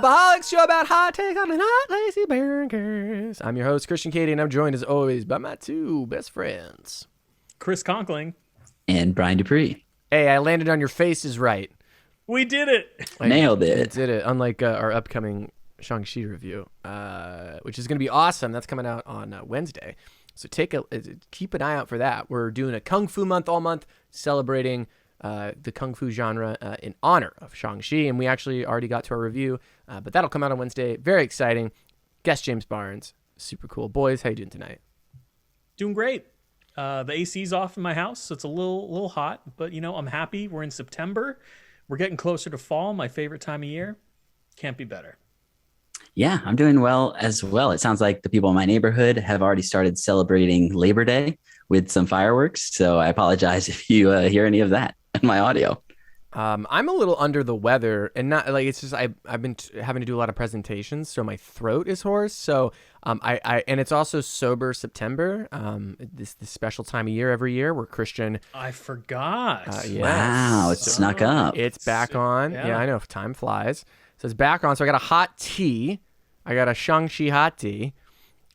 Pop-O-Holics, show about hot take on the hot lazy burgers. I'm your host, Christian Cady, and I'm joined as always by my two best friends, Chris Conkling and Brian Dupree. Hey, I landed on your faces right. We did it. Nailed it. Did it. Unlike our upcoming Shang-Chi review, which is going to be awesome. That's coming out on Wednesday. So keep an eye out for that. We're doing a Kung Fu month all month, celebrating the Kung Fu genre in honor of Shang-Chi. And we actually already got to our review, but that'll come out on Wednesday. Very exciting. Guest James Barnes. Super cool. Boys, how you doing tonight? Doing great. The AC's off in my house, so it's a little hot, but I'm happy. We're in September. We're getting closer to fall, my favorite time of year. Can't be better. Yeah, I'm doing well as well. It sounds like the people in my neighborhood have already started celebrating Labor Day with some fireworks. So I apologize if you hear any of that in my audio. I'm a little under the weather, and not like it's just I've been having to do a lot of presentations, so my throat is hoarse. So I and it's also Sober September, this special time of year every year where Christian. I forgot. Yes. Wow, it snuck up. It's back on. Yeah, I know. Time flies. So it's back on. So I got a hot tea. I got a Shang-Chi hot tea,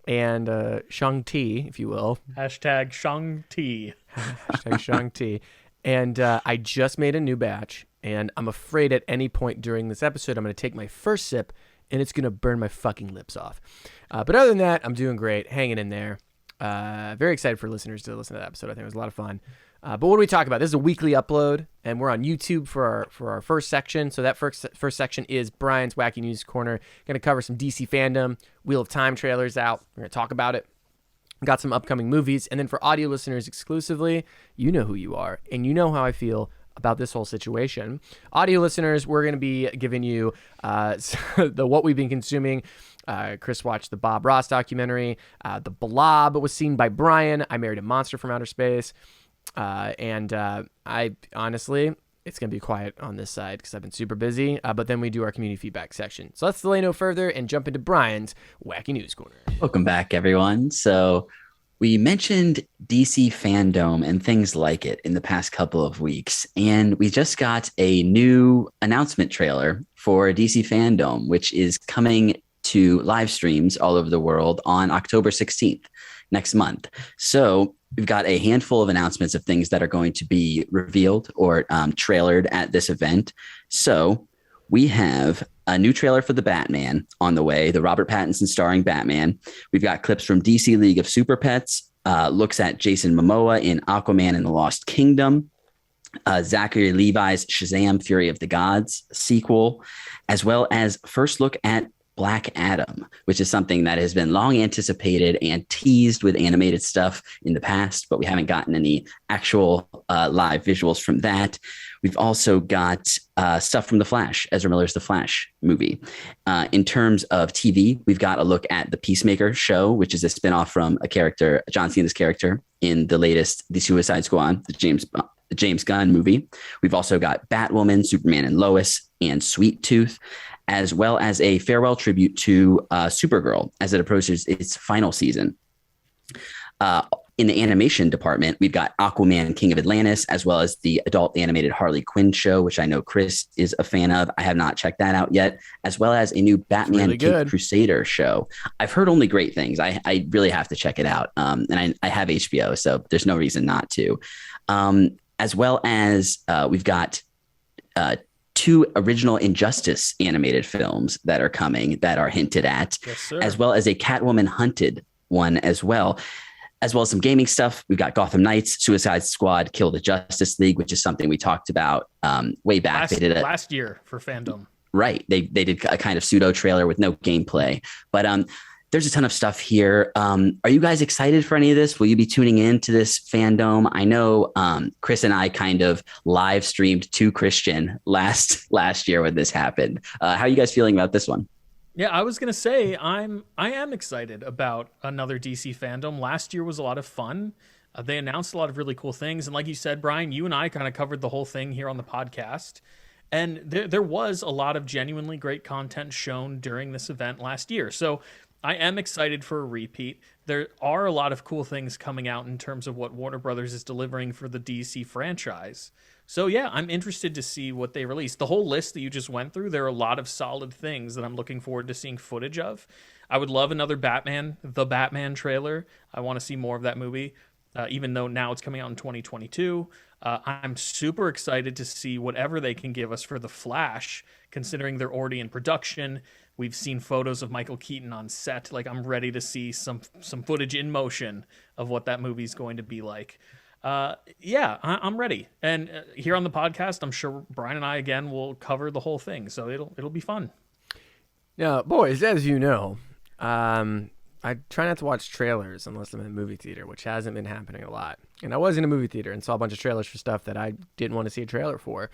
and Shang-Ti, if you will. Hashtag Shang-Ti. Hashtag Shang-Ti. And I just made a new batch, and I'm afraid at any point during this episode, I'm going to take my first sip, and it's going to burn my fucking lips off. But other than that, I'm doing great, hanging in there. Very excited for listeners to listen to that episode. I think it was a lot of fun. But what do we talk about? This is a weekly upload, and we're on YouTube for our first section. So that first section is Brian's Wacky News Corner. Going to cover some DC fandom, Wheel of Time trailers out. We're going to talk about it. Got some upcoming movies. And then for audio listeners exclusively, you know who you are, and you know how I feel about this whole situation. Audio listeners, we're going to be giving you what we've been consuming. Chris watched the Bob Ross documentary. The Blob was seen by Brian. I Married a Monster from Outer Space. And I honestly, it's going to be quiet on this side because I've been super busy. But then we do our community feedback section. So let's delay no further and jump into Brian's Wacky News Corner. Welcome back, everyone. So we mentioned DC FanDome and things like it in the past couple of weeks. And we just got a new announcement trailer for DC FanDome, which is coming to live streams all over the world on October 16th, next month. So we've got a handful of announcements of things that are going to be revealed or trailered at this event. So we have a new trailer for the Batman on the way, the Robert Pattinson starring Batman. We've got clips from DC League of Super Pets, looks at Jason Momoa in Aquaman and the Lost Kingdom, Zachary Levi's Shazam! Fury of the Gods sequel, as well as first look at Black Adam, which is something that has been long anticipated and teased with animated stuff in the past, but we haven't gotten any actual live visuals from that. We've also got stuff from The Flash, Ezra Miller's The Flash movie. In terms of TV, we've got a look at The Peacemaker show, which is a spinoff from a character, John Cena's character in the latest The Suicide Squad, the James Gunn movie. We've also got Batwoman, Superman and Lois, and Sweet Tooth, as well as a farewell tribute to Supergirl as it approaches its final season. In the animation department, we've got Aquaman, King of Atlantis, as well as the adult animated Harley Quinn show, which I know Chris is a fan of. I have not checked that out yet, as well as a new Batman Caped Crusader show. I've heard only great things. I really have to check it out. And I have HBO, so there's no reason not to. As well as we've got two original Injustice animated films that are coming that are hinted at, yes, as well as a Catwoman Hunted one as well as some gaming stuff. We've got Gotham Knights, Suicide Squad, Kill the Justice League, which is something we talked about way back. They did it last year for FanDome. Right. They did a kind of pseudo trailer with no gameplay, but there's a ton of stuff here. Are you guys excited for any of this? Will you be tuning in to this FanDome? I know Chris and I kind of live streamed to Christian last year when this happened. How are you guys feeling about this one? Yeah, I was gonna say I am excited about another DC FanDome. Last year was a lot of fun. They announced a lot of really cool things, and like you said, Brian, you and I kind of covered the whole thing here on the podcast. And there was a lot of genuinely great content shown during this event last year. So I am excited for a repeat. There are a lot of cool things coming out in terms of what Warner Brothers is delivering for the DC franchise. So yeah, I'm interested to see what they release. The whole list that you just went through, there are a lot of solid things that I'm looking forward to seeing footage of. I would love another the Batman trailer. I want to see more of that movie, even though now it's coming out in 2022. I'm super excited to see whatever they can give us for The Flash, considering they're already in production. We've seen photos of Michael Keaton on set. Like, I'm ready to see some footage in motion of what that movie's going to be like. I'm ready. And here on the podcast, I'm sure Brian and I again will cover the whole thing, so it'll be fun. Now, boys, as you know, I try not to watch trailers unless I'm in a movie theater, which hasn't been happening a lot. And I was in a movie theater and saw a bunch of trailers for stuff that I didn't want to see a trailer for.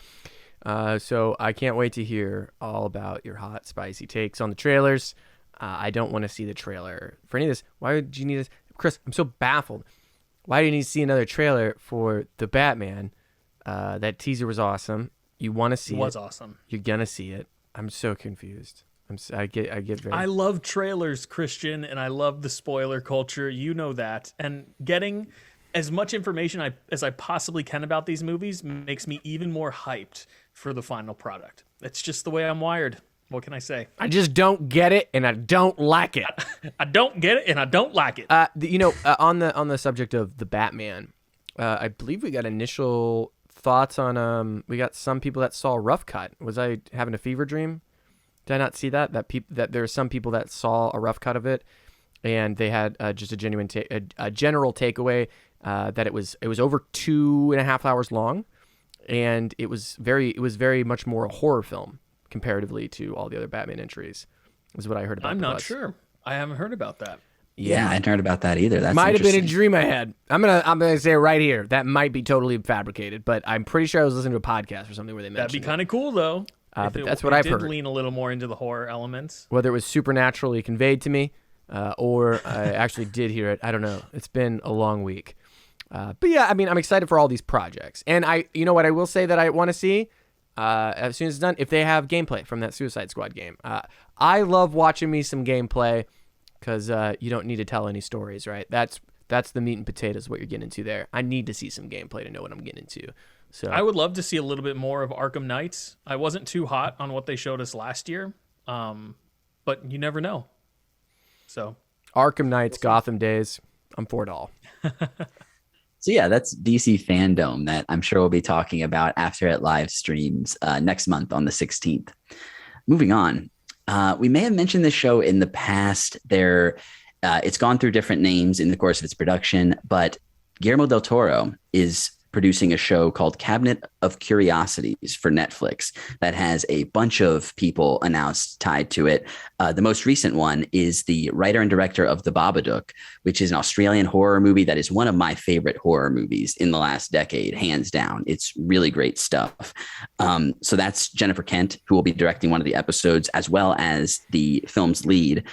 So I can't wait to hear all about your hot, spicy takes on the trailers. I don't want to see the trailer for any of this. Why would you need this? Chris, I'm so baffled. Why do you need to see another trailer for the Batman? That teaser was awesome. You want to see it. It was awesome. You're going to see it. I'm so confused. I get very... I love trailers, Christian, and I love the spoiler culture. You know that. And getting as much information as I possibly can about these movies makes me even more hyped for the final product. It's just the way I'm wired. What can I say? I just don't get it, and I don't like it. I don't get it, and I don't like it. On the subject of the Batman, I believe we got initial thoughts on. We got some people that saw a rough cut. Was I having a fever dream? Did I not see that that there are some people that saw a rough cut of it, and they had just a genuine a general takeaway that it was over 2.5 hours long, and it was very much more a horror film comparatively to all the other Batman entries, is what I heard about. I'm not sure. I haven't heard about that. Yeah, I hadn't heard about that either. That might have been a dream I had. I'm gonna say it right here. That might be totally fabricated, but I'm pretty sure I was listening to a podcast or something where they mentioned that'd be kind of cool though. But that's what I've heard. It did lean a little more into the horror elements. Whether it was supernaturally conveyed to me, or I actually did hear it, I don't know. It's been a long week. But yeah, I mean, I'm excited for all these projects. And you know what I will say that I want to see as soon as it's done, if they have gameplay from that Suicide Squad game. I love watching me some gameplay because you don't need to tell any stories, right? That's the meat and potatoes, what you're getting into there. I need to see some gameplay to know what I'm getting into. So I would love to see a little bit more of Arkham Knights. I wasn't too hot on what they showed us last year, but you never know. So Arkham Knights, Gotham Days, I'm for it all. So yeah, that's DC FanDome that I'm sure we'll be talking about after it live streams next month on the 16th. Moving on, we may have mentioned this show in the past. It's gone through different names in the course of its production, but Guillermo Del Toro is producing a show called Cabinet of Curiosities for Netflix that has a bunch of people announced tied to it. The most recent one is the writer and director of The Babadook, which is an Australian horror movie that is one of my favorite horror movies in the last decade, hands down. It's really great stuff. So that's Jennifer Kent, who will be directing one of the episodes, as well as the film's lead,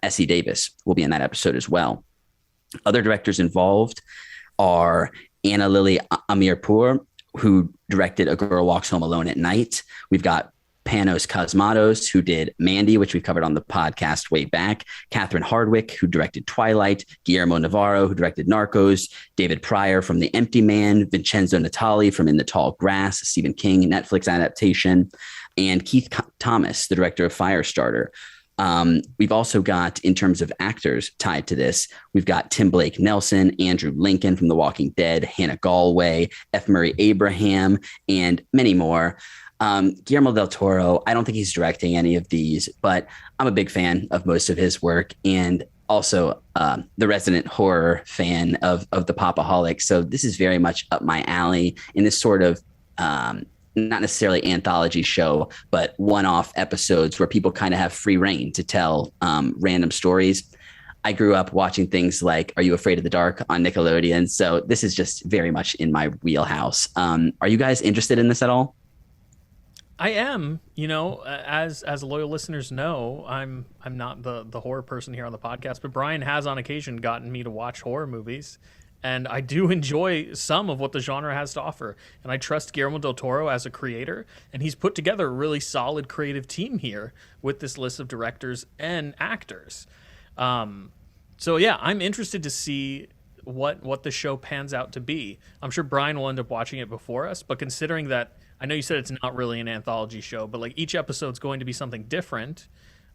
Essie Davis, will be in that episode as well. Other directors involved are Anna Lily Amirpour, who directed A Girl Walks Home Alone at Night. We've got Panos Cosmatos, who did Mandy, which we covered on the podcast way back. Catherine Hardwicke, who directed Twilight. Guillermo Navarro, who directed Narcos. David Pryor from The Empty Man. Vincenzo Natali from In the Tall Grass, a Stephen King Netflix adaptation. And Keith Thomas, the director of Firestarter. We've also got, in terms of actors tied to this, we've got Tim Blake Nelson, Andrew Lincoln from The Walking Dead, Hannah Galway, F. Murray Abraham, and many more. Guillermo Del Toro, I don't think he's directing any of these, but I'm a big fan of most of his work, and also the resident horror fan of the Pop-O-Holics. So this is very much up my alley in this sort of not necessarily anthology show, but one-off episodes where people kind of have free reign to tell random stories. I grew up watching things like Are You Afraid of the Dark on Nickelodeon. So this is just very much in my wheelhouse. Are you guys interested in this at all? I am. You know, as loyal listeners know, I'm not the horror person here on the podcast, but Brian has on occasion gotten me to watch horror movies. And I do enjoy some of what the genre has to offer. And I trust Guillermo Del Toro as a creator. And he's put together a really solid creative team here with this list of directors and actors. So yeah, I'm interested to see what the show pans out to be. I'm sure Brian will end up watching it before us, but considering that I know you said it's not really an anthology show, but like each episode's going to be something different.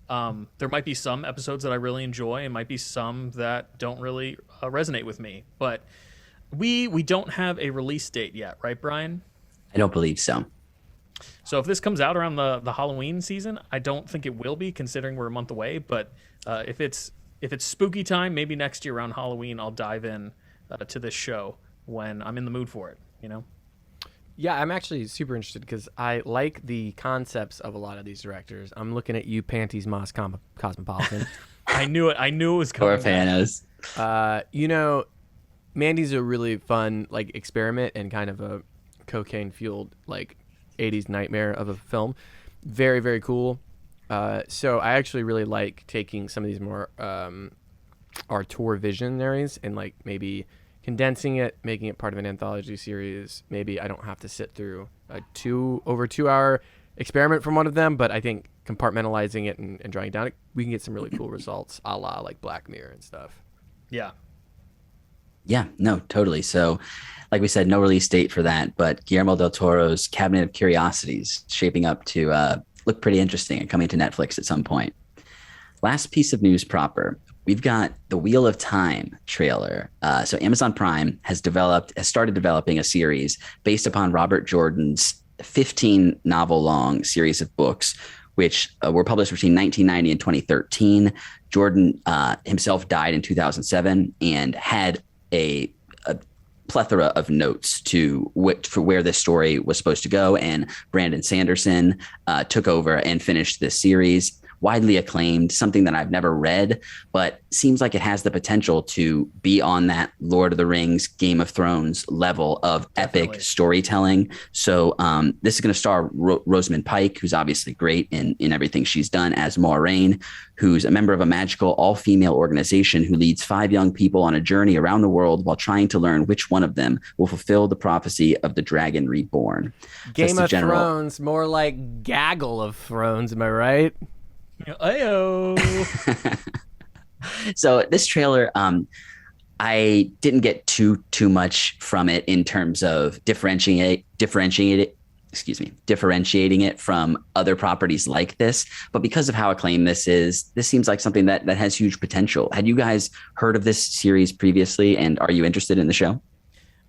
There might be some episodes that I really enjoy, and might be some that don't really resonate with me. But we don't have a release date yet, right, Brian? I don't believe so. So if this comes out around the Halloween season, I don't think it will be, considering we're a month away. But if it's spooky time, maybe next year around Halloween, I'll dive in to this show when I'm in the mood for it. You know? Yeah, I'm actually super interested because I like the concepts of a lot of these directors. I'm looking at you, Panties Moss Cosmopolitan. I knew it. I knew it was coming. Or Panos. Mandy's a really fun like experiment and kind of a cocaine fueled like 80s nightmare of a film. Very, very cool. So I actually really like taking some of these more auteur visionaries and like maybe condensing it, making it part of an anthology series. Maybe I don't have to sit through a 2 hour experiment from one of them, but I think compartmentalizing it and drawing it down, we can get some really cool results, a la like Black Mirror and stuff. Yeah. Yeah, no, totally. So, like we said, no release date for that, but Guillermo Del Toro's Cabinet of Curiosities shaping up to look pretty interesting and coming to Netflix at some point. Last piece of news proper. We've got the Wheel of Time trailer. So Amazon Prime has started developing a series based upon Robert Jordan's 15 novel long series of books, which were published between 1990 and 2013. Jordan himself died in 2007 and had a plethora of notes for where this story was supposed to go. And Brandon Sanderson took over and finished this series. Widely acclaimed, something that I've never read, but seems like it has the potential to be on that Lord of the Rings, Game of Thrones level of epic storytelling. So this is going to star Rosamund Pike, who's obviously great in everything she's done, as Moiraine, who's a member of a magical all-female organization who leads 5 young people on a journey around the world while trying to learn which one of them will fulfill the prophecy of the dragon reborn. Game of Thrones, more like Gaggle of Thrones, am I right? Ayo. So this trailer, I didn't get too much from it in terms of differentiating it from other properties like this. But because of how acclaimed this is, this seems like something that has huge potential. Had you guys heard of this series previously, and are you interested in the show?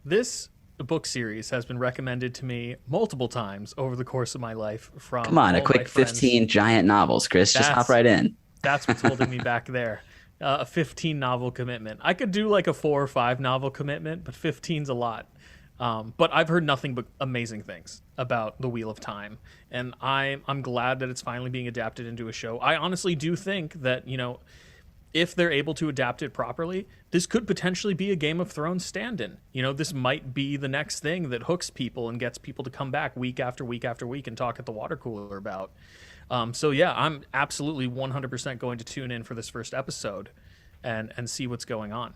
This book series has been recommended to me multiple times over the course of my life from Come on, a quick 15 giant novels, Chris. Just hop right in. That's what's holding me back there. A 15 novel commitment. I could do like a 4 or 5 novel commitment, but 15's a lot. But I've heard nothing but amazing things about The Wheel of Time, and I'm glad that it's finally being adapted into a show. I honestly do think that, if they're able to adapt it properly, this could potentially be a Game of Thrones stand-in. This might be the next thing that hooks people and gets people to come back week after week after week and talk at the water cooler about. So yeah, I'm absolutely 100% going to tune in for this first episode and see what's going on.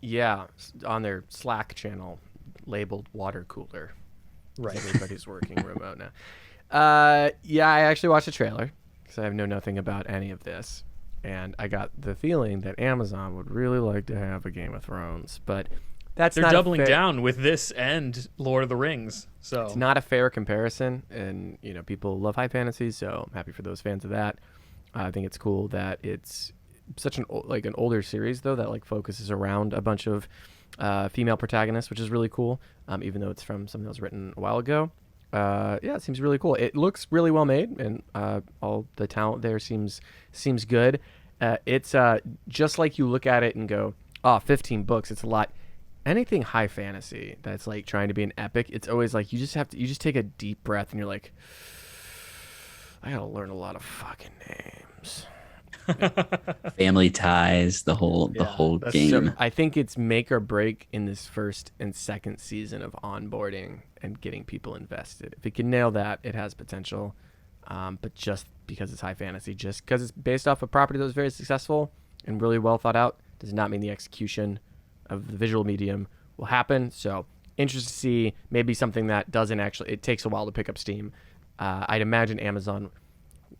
Yeah, on their Slack channel labeled water cooler. Right. Everybody's working remote now. Yeah, I actually watched the trailer because I know nothing about any of this. And I got the feeling that Amazon would really like to have a Game of Thrones, but they're not doubling down with this and Lord of the Rings. So it's not a fair comparison, and people love high fantasy, so I'm happy for those fans of that. I think it's cool that it's such an older series though that focuses around a bunch of female protagonists, which is really cool. Even though it's from something that was written a while ago. Yeah, it seems really cool. It looks really well made, and all the talent there seems good. It's just like you look at it and go, 15 books, it's a lot. Anything high fantasy that's trying to be an epic, it's always you just take a deep breath and you're like, I gotta learn a lot of fucking names. Family ties, the whole game. So I think it's make or break in this first and second season of onboarding and getting people invested. If it can nail that, it has potential. But just because it's high fantasy, just because it's based off a property that was very successful and really well thought out, does not mean the execution of the visual medium will happen. So interested to see maybe something that doesn't actually, it takes a while to pick up steam. I'd imagine Amazon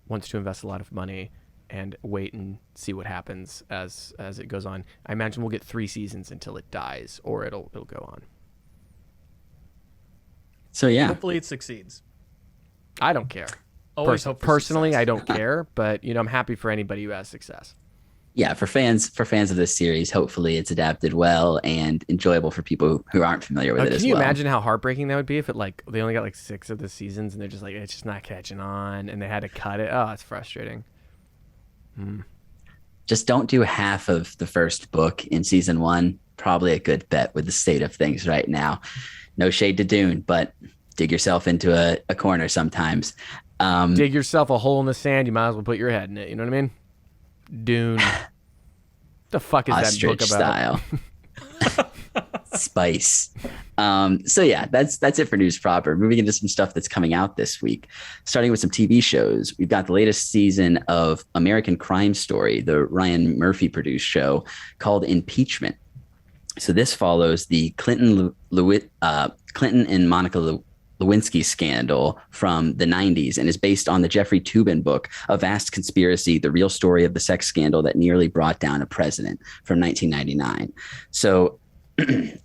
wants to invest a lot of money and wait and see what happens as it goes on. I imagine we'll get 3 seasons until it dies, or it'll go on. So yeah, Hopefully it succeeds. I don't care. Always hope for Personally, success. I don't care, but I'm happy for anybody who has success. yeah, for fans of this series, hopefully it's adapted well and enjoyable for people who aren't familiar with it as Can you well. imagine how heartbreaking that would be if they only got like 6 of the seasons and they're just like, it's just not catching on, and they had to cut it? Oh, it's frustrating. Just don't do half of the first book in season 1. Probably a good bet with the state of things right now. No shade to Dune, but dig yourself into a corner sometimes. Dig yourself a hole in the sand, you might as well put your head in it. You know what I mean? Dune. The fuck is Ostrich that book about? style. Spice. So yeah, that's it for news proper. Moving into some stuff that's coming out this week, starting with some TV shows. We've got the latest season of American Crime Story, the Ryan Murphy produced show called Impeachment. So this follows the Clinton and Monica Lewinsky scandal from the 90s and is based on the Jeffrey Toobin book, A Vast Conspiracy, the real story of the sex scandal that nearly brought down a president, from 1999. So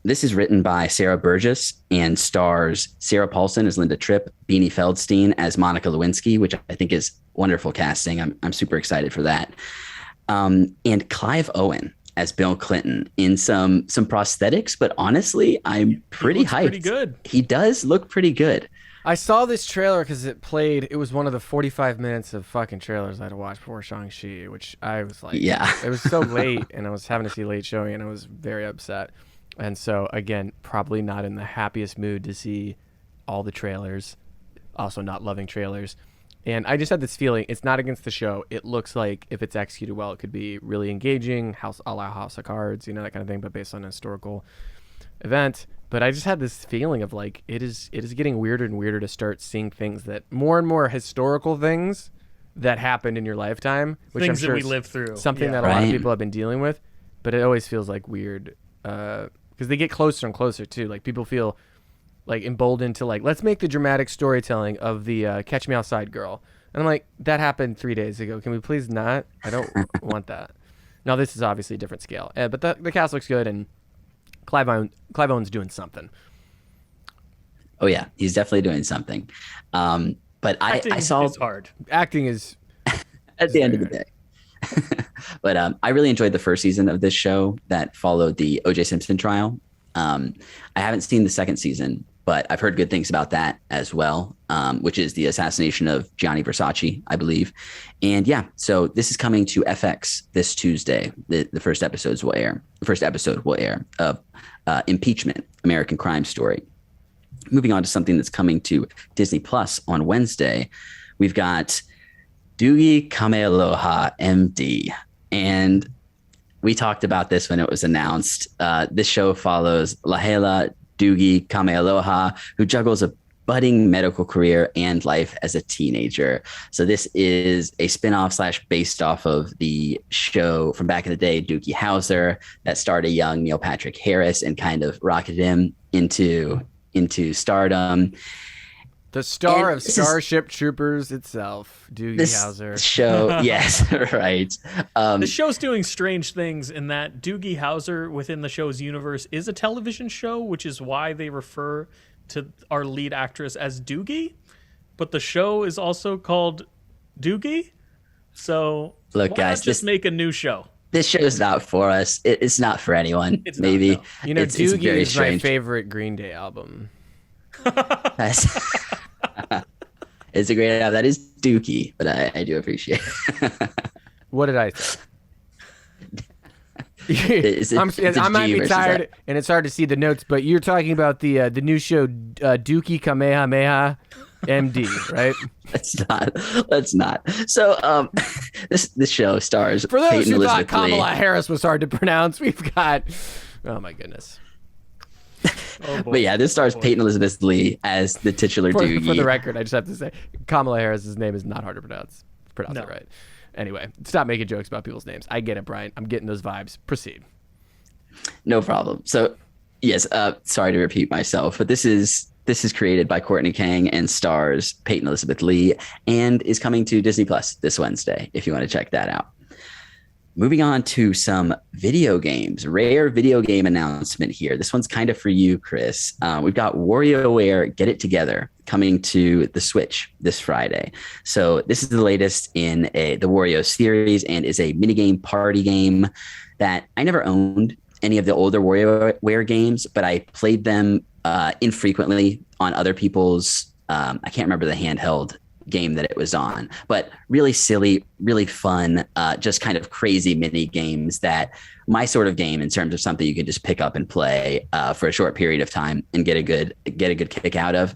this is written by Sarah Burgess and stars Sarah Paulson as Linda Tripp, Beanie Feldstein as Monica Lewinsky, which I think is wonderful casting. I'm super excited for that. And Clive Owen as Bill Clinton in some prosthetics, but honestly, I'm pretty hyped. Pretty good. He does look pretty good. I saw this trailer because it was one of the 45 minutes of fucking trailers I had to watch before Shang-Chi, which I was like, Yeah. It was so late, and I was having to see late showing, and I was very upset. And so, again, probably not in the happiest mood to see all the trailers, also not loving trailers. And I just had this feeling, it's not against the show. It looks like if it's executed well, it could be really engaging, a la House of Cards, that kind of thing, but based on a historical event. But I just had this feeling of like, it is getting weirder and weirder to start seeing things that more and more historical things that happened in your lifetime, which Things I'm sure that we live through. something that a lot of people have been dealing with, but it always feels like weird because they get closer and closer too. Like people feel like emboldened to like, let's make the dramatic storytelling of the Catch Me Outside girl. And I'm like, that happened 3 days ago. Can we please not? I don't want that. Now this is obviously a different scale, but the cast looks good, and Clive Owen's doing something. Oh yeah, he's definitely doing something. But I saw is hard. Acting is at the end of the day. But I really enjoyed the first season of this show that followed the O.J. Simpson trial. I haven't seen the second season, but I've heard good things about that as well, which is the assassination of Gianni Versace, I believe. And yeah, so this is coming to FX this Tuesday. The first episode will air. The first episode will air of Impeachment, American Crime Story. Moving on to something that's coming to Disney Plus on Wednesday, we've got Doogie Kamealoha, MD. And we talked about this when it was announced. This show follows Lahela Doogie Kamealoha, who juggles a budding medical career and life as a teenager. So this is a spinoff / based off of the show from back in the day, Doogie Howser, that starred a young Neil Patrick Harris and kind of rocketed him into stardom. The star of Starship Troopers itself, Doogie Howser. Show, yes, right. The show's doing strange things in that Doogie Howser within the show's universe is a television show, which is why they refer to our lead actress as Doogie. But the show is also called Doogie. So look, why guys, not just make a new show? This show is not for us. It's not for anyone. It's maybe. Not, no. Doogie very is strange. my favorite Green Day album. It's a great album. That is Dookie, but I do appreciate it. What did I say? I might be tired, and it's hard to see the notes, but you're talking about the new show Doogie Kamehameha MD, right? Let's not. So this show stars for those Peyton who Elizabeth thought Kamala Lee. Harris was hard to pronounce. We've got, oh my goodness. Oh, But yeah, this stars Peyton Elizabeth Lee as the titular Doogie. For the record, I just have to say, Kamala Harris's name is not hard to pronounce. Pronounce it right. Anyway, stop making jokes about people's names. I get it, Brian. I'm getting those vibes. Proceed. No problem. So yes, sorry to repeat myself, but this is This is created by Courtney Kang and stars Peyton Elizabeth Lee and is coming to Disney Plus this Wednesday if you want to check that out. Moving on to some video games, rare video game announcement here. This one's kind of for you, Chris. We've got WarioWare Get It Together coming to the Switch this Friday. So this is the latest in the Wario series and is a minigame party game that I never owned any of the older WarioWare games, but I played them infrequently on other people's, I can't remember the handheld game that it was on, but really silly, really fun, just kind of crazy mini games that my sort of game in terms of something you can just pick up and play for a short period of time and get a good kick out of.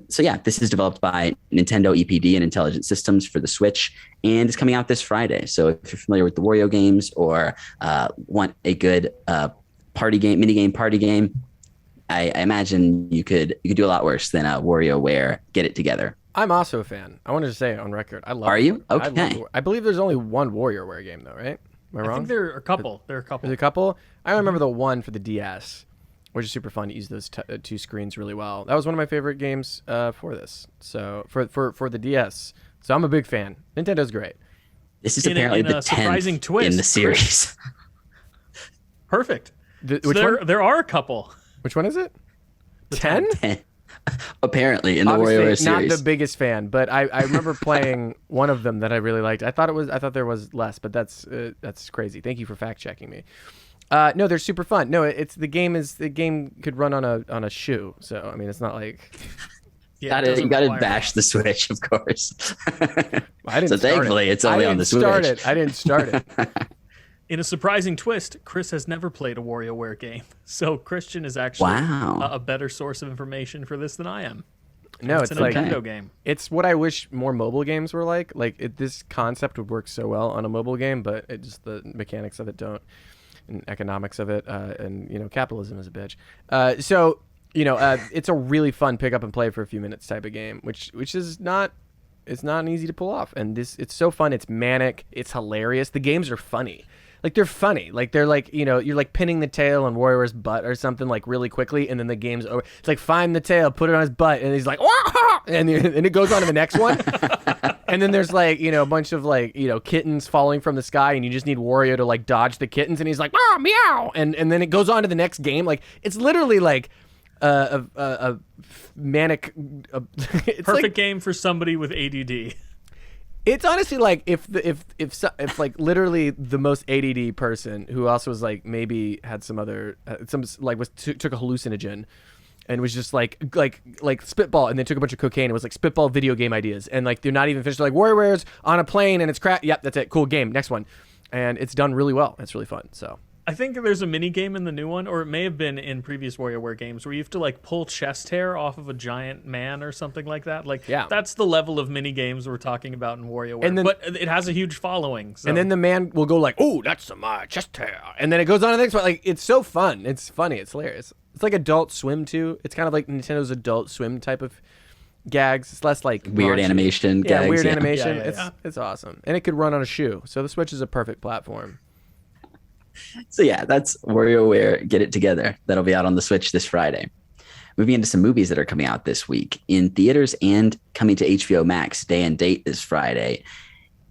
So yeah, this is developed by Nintendo EPD and Intelligent Systems for the Switch and is coming out this Friday. So if you're familiar with the Wario games or want a good minigame party game, I imagine you could do a lot worse than a WarioWare Get It Together. I'm also a fan. I wanted to say it on record. I love Are it. you? Okay. I believe there's only one WarioWare game, though, right? Am I wrong? I think there are a couple. There's a couple? I remember the one for the DS, which is super fun to use those two screens really well. That was one of my favorite games for this. So for the DS. So I'm a big fan. Nintendo's great. This is apparently the 10th surprising twist in the series. Perfect. Which one? There are a couple. Which one is it? 10? 10. Apparently in the Obviously, WarioWare series. Not the biggest fan, but I remember playing one of them that I really liked. I thought there was less, but that's crazy. Thank you for fact checking me. No, they're super fun. No, the game could run on a shoe. So I mean, it's not like you gotta bash the Switch, of course. I didn't. So thankfully, it's only on the Switch. I didn't start it. In a surprising twist, Chris has never played a WarioWare game, so Christian is actually a better source of information for this than I am. No, it's a like Nintendo game. It's what I wish more mobile games were like. This concept would work so well on a mobile game, but the mechanics of it don't, and economics of it, and capitalism is a bitch. So it's a really fun pick up and play for a few minutes type of game, which is not. It's not easy to pull off, and it's so fun. It's manic. It's hilarious. The games are funny. Like they're funny. Like they're like, you're like pinning the tail on WarioWare's butt or something like really quickly, and then the game's over. It's like find the tail, put it on his butt, and he's like, wah! And it goes on to the next one. And then there's like, a bunch of like, kittens falling from the sky, and you just need Wario to like dodge the kittens, and he's like, ah, meow, and then it goes on to the next game. Like it's literally like a manic. It's perfect like, game for somebody with ADD. It's honestly like if like literally the most ADD person who also was like maybe had some other took a hallucinogen and was just like spitball and then took a bunch of cocaine and was like spitball video game ideas and like they're not even finished. They're like WarioWare's on a plane and it's crap. Yep, that's it. Cool game. Next one, and it's done really well. It's really fun. So. I think there's a mini game in the new one, or it may have been in previous WarioWare games, where you have to like pull chest hair off of a giant man or something like that. Like, that's the level of mini games we're talking about in WarioWare. But it has a huge following. So. And then the man will go like, "Oh, that's some chest hair," and then it goes on to the next one. Like, it's so fun. It's funny. It's hilarious. It's like Adult Swim too. It's kind of like Nintendo's Adult Swim type of gags. It's less like weird raunchy. animation. Gags, weird animation. It's awesome, and it could run on a shoe. So the Switch is a perfect platform. So yeah, that's WarioWare Get It Together. That'll be out on the Switch this Friday. Moving into some movies that are coming out this week in theaters and coming to HBO Max day and date this Friday.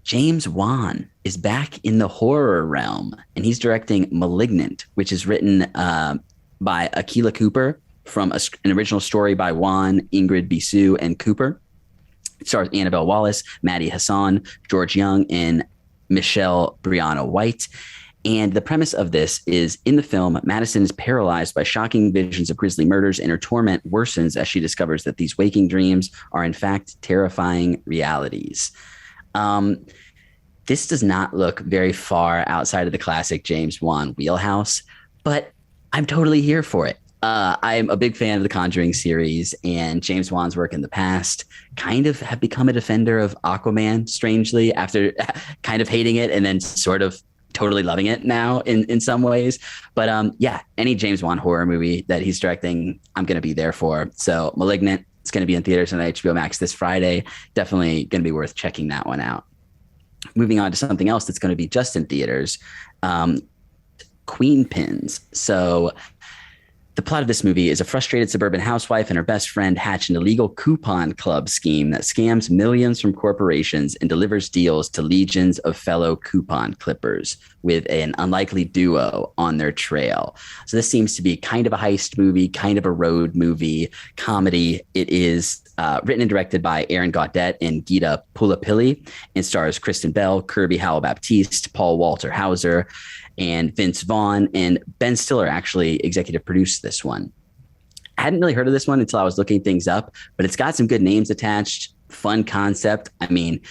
James Wan is back in the horror realm, and he's directing Malignant, which is written by Akilah Cooper from an original story by Wan, Ingrid Bisou, and Cooper. It stars Annabelle Wallis, Maddie Hassan, George Young, and Michelle Brianna White. And the premise of this is, in the film, Madison is paralyzed by shocking visions of grisly murders, and her torment worsens as she discovers that these waking dreams are, in fact, terrifying realities. This does not look very far outside of the classic James Wan wheelhouse, but I'm totally here for it. I'm a big fan of the Conjuring series, and James Wan's work in the past kind of have become a defender of Aquaman, strangely, after kind of hating it and then sort of totally loving it now in some ways. But any James Wan horror movie that he's directing, I'm going to be there for. So Malignant, it's going to be in theaters on HBO Max this Friday. Definitely going to be worth checking that one out. Moving on to something else that's going to be just in theaters, Queenpins. So The plot of this movie is a frustrated suburban housewife and her best friend hatch an illegal coupon club scheme that scams millions from corporations and delivers deals to legions of fellow coupon clippers with an unlikely duo on their trail. So this seems to be kind of a heist movie, kind of a road movie, comedy. It is written and directed by Aaron Gaudette and Gita Pulapilli and stars Kristen Bell, Kirby Howell-Baptiste, Paul Walter Hauser, and Vince Vaughn, and Ben Stiller actually executive produced this one. I hadn't really heard of this one until I was looking things up, but it's got some good names attached, fun concept. I mean,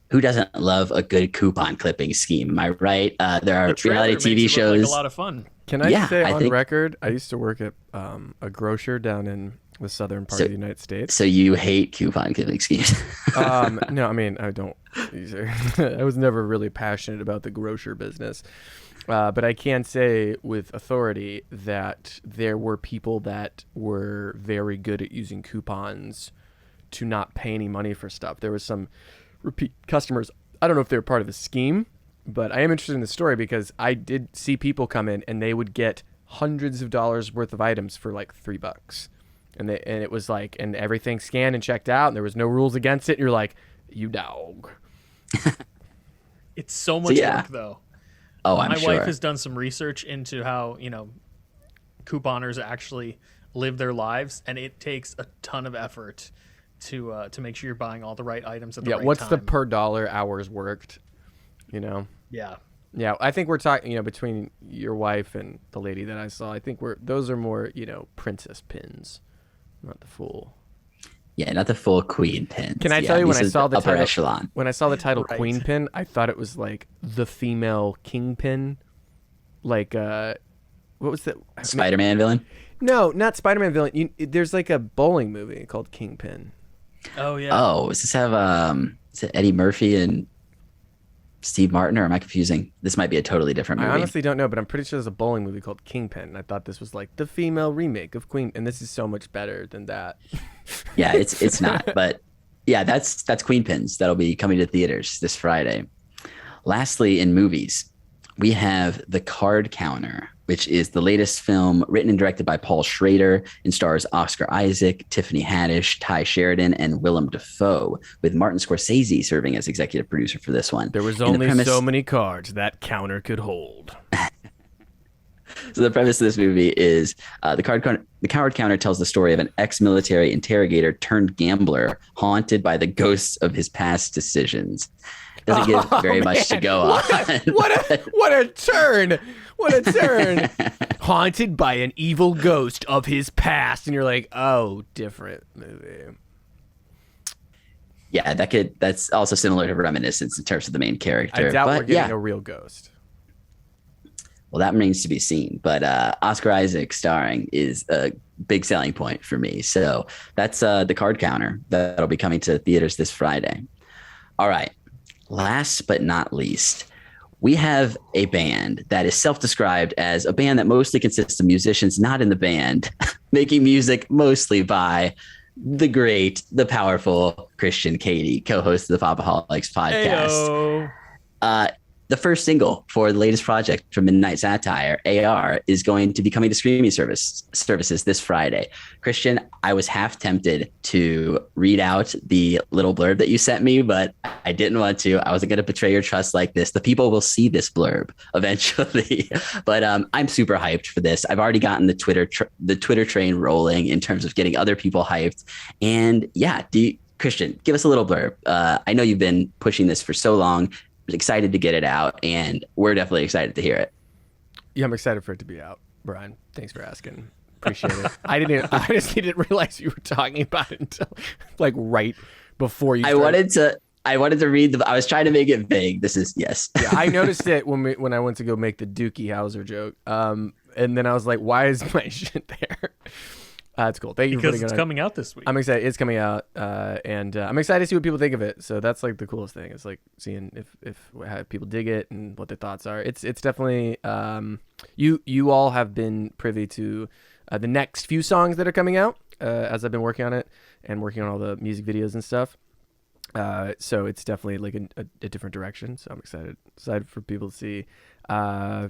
who doesn't love a good coupon clipping scheme? Am I right? There are reality TV shows. Like a lot of fun. Can I say on record, I used to work at a grocer down in the southern part of the United States. So you hate coupon clipping schemes? No, I mean, I don't. I was never really passionate about the grocer business. But I can say with authority that there were people that were very good at using coupons to not pay any money for stuff. There was some repeat customers. I don't know if they were part of the scheme, but I am interested in the story because I did see people come in and they would get hundreds of dollars worth of items for like $3. And it was like, and everything scanned and checked out and there was no rules against it. And you're like, you dog. It's so much work though. Oh, My wife has done some research into how, couponers actually live their lives, and it takes a ton of effort to make sure you're buying all the right items at the right time. Yeah, what's the per dollar hours worked, Yeah. Yeah, I think we're talking, between your wife and the lady that I saw, I think those are more, princess pins, not the full. Yeah, not the full queen pins. Can I tell you when I saw the upper title, echelon. When I saw the title Right. Queen Pin, I thought it was like the female kingpin, like what was that? Spider-Man villain? No, not Spider-Man villain. There's like a bowling movie called Kingpin. Oh yeah. Oh, does this have is it Eddie Murphy and Steve Martin, or am I confusing? This might be a totally different movie. I honestly don't know, but I'm pretty sure there's a bowling movie called Kingpin, and I thought this was like the female remake of Queen, and this is so much better than that. Yeah, it's not, but yeah, that's Queenpins. That'll be coming to theaters this Friday. Lastly, in movies, we have The Card Counter, which is the latest film written and directed by Paul Schrader and stars Oscar Isaac, Tiffany Haddish, Ty Sheridan, and Willem Dafoe, with Martin Scorsese serving as executive producer for this one. There was only so many cards that counter could hold. So the premise of this movie is the card counter tells the story of an ex-military interrogator turned gambler haunted by the ghosts of his past decisions. Doesn't give very much to go on. What a turn! What a turn! Haunted by an evil ghost of his past, and you're like, oh, different movie. Yeah, that's also similar to Reminiscence in terms of the main character. I doubt we're getting a real ghost. Well, that remains to be seen. But Oscar Isaac starring is a big selling point for me. So that's The Card Counter. That'll be coming to theaters this Friday. All right. Last but not least, we have a band that is self-described as a band that mostly consists of musicians not in the band, making music mostly by the great, the powerful Christian Cady, co-host of the Pop-O-Holics podcast. The first single for the latest project from Midnight Satire, AR, is going to be coming to streaming services this Friday. Christian, I was half tempted to read out the little blurb that you sent me, but I didn't want to. I wasn't going to betray your trust like this. The people will see this blurb eventually. But I'm super hyped for this. I've already gotten the Twitter train rolling in terms of getting other people hyped. And yeah, Christian, give us a little blurb. I know you've been pushing this for so long. Excited to get it out, and we're definitely excited to hear it. Yeah, I'm excited for it to be out, Brian. Thanks for asking. Appreciate it. I honestly didn't realize you were talking about it until like right before you started. I wanted to read I was trying to make it vague. This is yes. Yeah, I noticed it when I went to go make the Doogie Howser joke. And then I was like, why is my shit there? It's cool. Thank you for putting it on. Because it's coming out this week. I'm excited. It's coming out, and I'm excited to see what people think of it. So that's like the coolest thing. It's like seeing if how people dig it and what their thoughts are. It's definitely you all have been privy to the next few songs that are coming out as I've been working on it and working on all the music videos and stuff. So it's definitely like a different direction. So I'm excited for people to see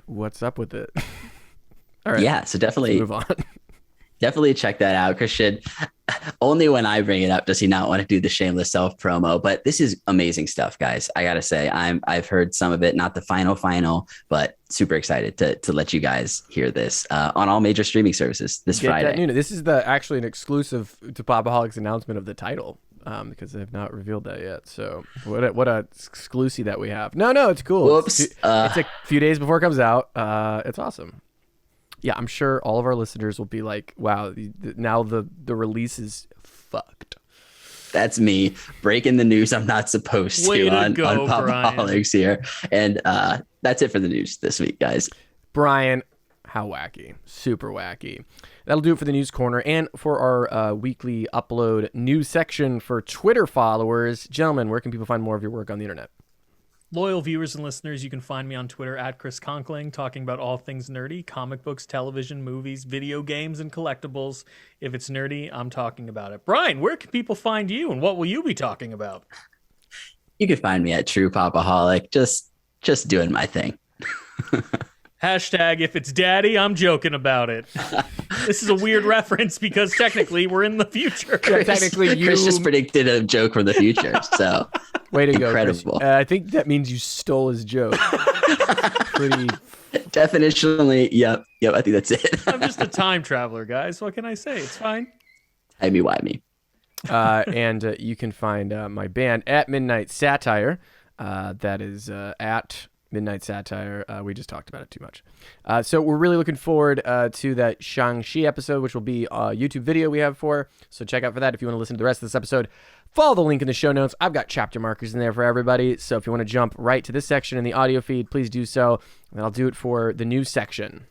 what's up with it. All right. Yeah. So definitely move on. Definitely check that out. Christian, only when I bring it up does he not want to do the shameless self promo, but this is amazing stuff, guys. I got to say, I've heard some of it, not the final, but super excited to let you guys hear this on all major streaming services this Friday. This is actually an exclusive to Pop-O-Holics announcement of the title. Because they have not revealed that yet. So what a exclusive that we have. No, it's cool. Whoops. It's a few days before it comes out. It's awesome. Yeah, I'm sure all of our listeners will be like, wow, now the release is fucked. That's me breaking the news I'm not supposed to on Pop-O-Holics here. And that's it for the news this week, guys. Brian, how wacky. Super wacky. That'll do it for the news corner and for our weekly upload news section for Twitter followers. Gentlemen, where can people find more of your work on the internet? Loyal viewers and listeners, you can find me on Twitter at Chris Conkling, talking about all things nerdy, comic books, television, movies, video games, and collectibles. If it's nerdy, I'm talking about it. Brian, where can people find you, and what will you be talking about? You can find me at True Pop-O-Holic, just doing my thing. Hashtag, if it's daddy, I'm joking about it. This is a weird reference because technically we're in the future. Yeah, technically, Chris just predicted a joke from the future, so way to incredible. Go, I think that means you stole his joke. Pretty definitionally. Yep. I think that's it. I'm just a time traveler, guys. What can I say? It's fine. Timey-wimey. And you can find my band at Midnight Satire. That is at Midnight Satire. We just talked about it too much. So we're really looking forward to that Shang-Chi episode, which will be a YouTube video we have for. So check out for that if you want to listen to the rest of this episode. Follow the link in the show notes. I've got chapter markers in there for everybody. So if you want to jump right to this section in the audio feed, please do so. And I'll do it for the news section.